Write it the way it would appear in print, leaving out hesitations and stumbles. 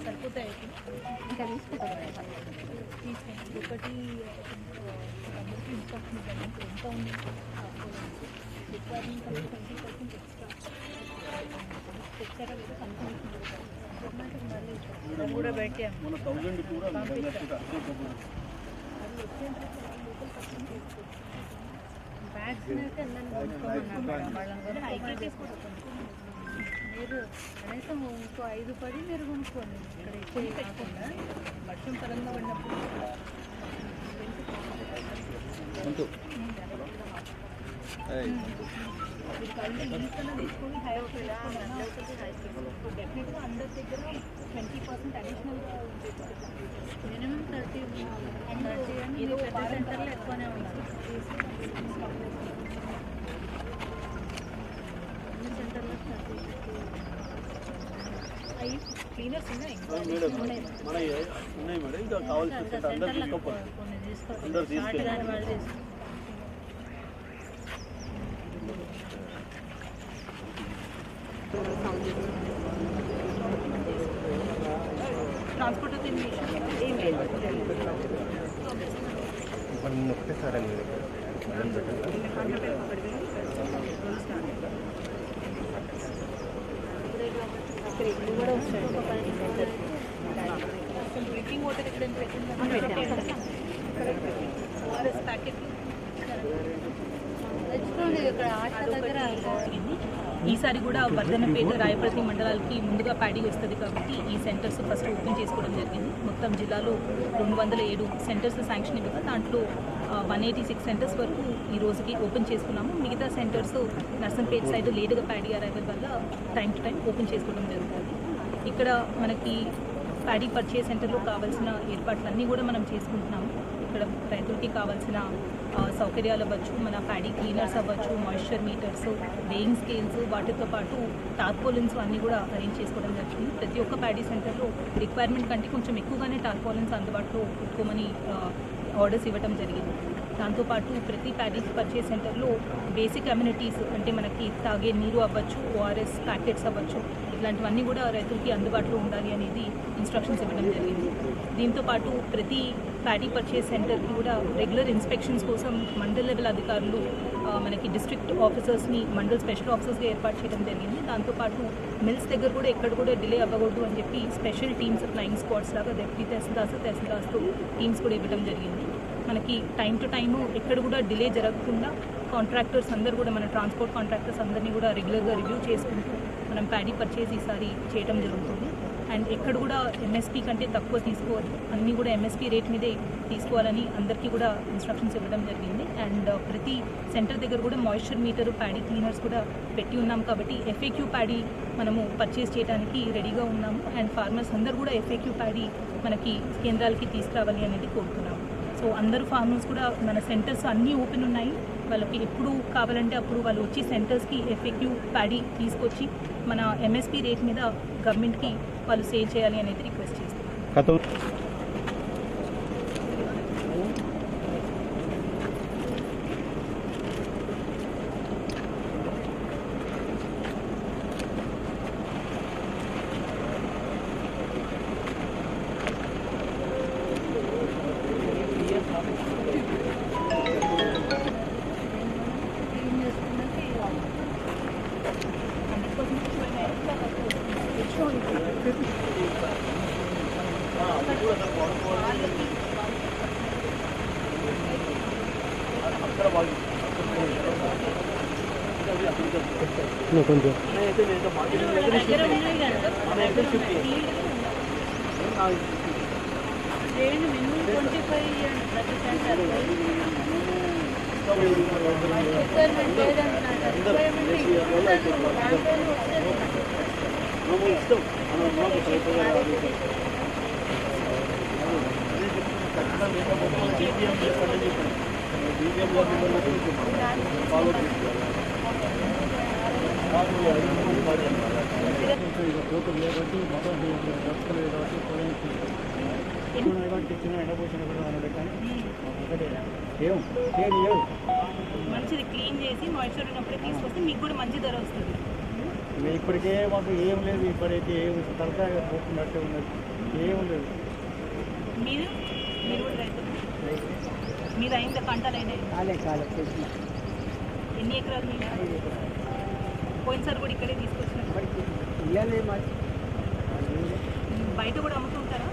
సరిపోతాయి ఇంకా తీసుకుంటాం ఒకటి ఇన్స్ట్రక్షన్ ఎంత ఉంది రిక్వైర్మెంట్ 20% ఎక్స్ట్రా కన్ఫర్మేషన్ కూడా పెట్టాము బ్యాగ్స్ అయితే వాళ్ళని మీరు కనీసం ఇంకో 5-10 మీరు కొనుక్కోండి. ఇక్కడ ఎక్కువ పెట్టకుండా వర్షం పరంగా ఉన్నప్పుడు తీసుకొని డెఫినెట్గా అందరి దగ్గర 20% అడిషనల్గా మినిమం 30 అండ్ ఏదో సెంటర్లో ఎక్కువనే ఉన్నారు. క్లీనర్స్ ఉన్నాయి మేడం, ఇంకా కావాల్సిన అందరూ తీసుకెళ్ళి ట్రాన్స్పోర్ట్ ఒకటేసారి కూడా వస్తాయి. డ్రింకింగ్ వాటర్ ఇక్కడ ఓఆర్ఎస్ ప్యాకెట్ ఇక్కడ ఆట దగ్గర ఈసారి కూడా వర్ధనపేట రాయప్రతి మండలాలకి ముందుగా ప్యాడీ వస్తుంది కాబట్టి ఈ సెంటర్స్ ఫస్ట్ ఓపెన్ చేసుకోవడం జరిగింది. మొత్తం జిల్లాలో 207 సెంటర్స్ శాంక్షన్ ఇవ్వగా దాంట్లో 186 సెంటర్స్ వరకు ఈ రోజుకి ఓపెన్ చేసుకున్నాము. మిగతా సెంటర్స్ నర్సంపేట సైడ్ లేటుగా ప్యాడీ అరైవల్ వల్ల టైం టు టైం ఓపెన్ చేసుకోవడం జరుగుతుంది. ఇక్కడ మనకి ప్యాడీ పర్చేస్ సెంటర్లో కావాల్సిన ఏర్పాట్లన్నీ కూడా మనం చేసుకుంటున్నాము. ఇక్కడ రైతులకి కావాల్సిన సౌకర్యాలు అవ్వచ్చు, మన ప్యాడీ క్లీనర్స్ అవ్వచ్చు, మాయిశ్చర్ మీటర్స్, వేయింగ్ స్కేల్స్, వాటితో పాటు టార్పోలిన్స్ అన్నీ కూడా అరేంజ్ చేసుకోవడం జరుగుతుంది. ప్రతి ఒక్క ప్యాడీ సెంటర్లో రిక్వైర్మెంట్ కంటే కొంచెం ఎక్కువగానే టార్పోలిన్స్ అందుబాటులో పెట్టుకోమని ఆర్డర్స్ ఇవ్వడం జరిగింది. దాంతోపాటు ప్రతి ప్యాడీ పర్చేస్ సెంటర్లో బేసిక్ అమ్యూనిటీస్ అంటే మనకి తాగే నీరు అవ్వచ్చు, ఓఆర్ఎస్ ప్యాకెట్స్ అవ్వచ్చు, ఇట్లాంటివన్నీ కూడా రైతులకి అందుబాటులో ఉండాలి అనేది ఇన్స్ట్రక్షన్స్ ఇవ్వడం జరిగింది. దీంతోపాటు ప్రతి ప్యాడీ పర్చేస్ సెంటర్కి కూడా రెగ్యులర్ ఇన్స్పెక్షన్స్ కోసం మండల్ లెవెల్ అధికారులు మనకి డిస్ట్రిక్ట్ ఆఫీసర్స్ని మండల్ స్పెషల్ ఆఫీసర్స్గా ఏర్పాటు చేయడం జరిగింది. దాంతోపాటు మిల్స్ దగ్గర కూడా ఎక్కడ కూడా డిలే అవ్వకూడదు అని చెప్పి స్పెషల్ టీమ్స్ ఫ్లయింగ్ స్క్వాడ్స్ లాగా డెప్యూటీ తహసీల్దార్స్తో టీమ్స్ కూడా ఇవ్వడం జరిగింది. మనకి టైం టు టైము ఎక్కడ కూడా డిలే జరగకుండా కాంట్రాక్టర్స్ అందరూ కూడా మన ట్రాన్స్పోర్ట్ కాంట్రాక్టర్స్ అందరినీ కూడా రెగ్యులర్గా రివ్యూ చేసుకుంటూ మనం ప్యాడీ పర్చేస్ ఈసారి చేయడం జరుగుతుంది. అండ్ ఎక్కడ కూడా ఎంఎస్పీ కంటే తక్కువ తీసుకోవద్దు, అన్నీ కూడా ఎంఎస్పీ రేట్ మీదే తీసుకోవాలని అందరికీ కూడా ఇన్స్ట్రక్షన్స్ ఇవ్వడం జరిగింది. అండ్ ప్రతి సెంటర్ దగ్గర కూడా మాయిశ్చర్ మీటరు, ప్యాడీ క్లీనర్స్ కూడా పెట్టి ఉన్నాం కాబట్టి ఎఫ్ఏక్యూ ప్యాడీ మనము పర్చేస్ చేయడానికి రెడీగా ఉన్నాము. అండ్ ఫార్మర్స్ అందరూ కూడా ఎఫ్ఏక్యూ ప్యాడీ మనకి కేంద్రాలకి తీసుకురావాలి అనేది కోరుతున్నాము. సో అందరూ ఫార్మర్స్ కూడా మన సెంటర్స్ అన్నీ ఓపెన్ ఉన్నాయి, వాళ్ళకి ఎప్పుడు కావాలంటే అప్పుడు వాళ్ళు వచ్చి సెంటర్స్కి ఎఫ్ఏక్యూ ప్యాడీ తీసుకొచ్చి మన ఎంఎస్పీ రేట్ మీద గవర్నమెంట్కి వాళ్ళు సేల్ చేయాలి అనేది రిక్వెస్ట్ చేస్తాం. కొంచెం దగ్గర ఉన్నాయి కదా చేయండి మినిమం 25 ప్రతి సెంటర్ రిక్వైర్మెంట్ లేదంటున్నారు మంచిది క్లీన్ చేసి మాయిశ్చర్ ఉన్నప్పుడే తీసుకొస్తే మీకు కూడా మంచి ధర వస్తుంది. ఇప్పటికే మాకు ఏం లేదు, ఇప్పుడైతే ఏం తలకాయ పోతున్నట్టే ఉన్నది, ఏం లేదు. మీరు మీరు కూడా రైతు మీద అయిందా పంటలు అయినాయి? ఎన్ని ఎకరాలు మీద? పోయినసారి కూడా ఇక్కడే తీసుకొచ్చినారు. బయట కూడా అమ్ముతుంటారా?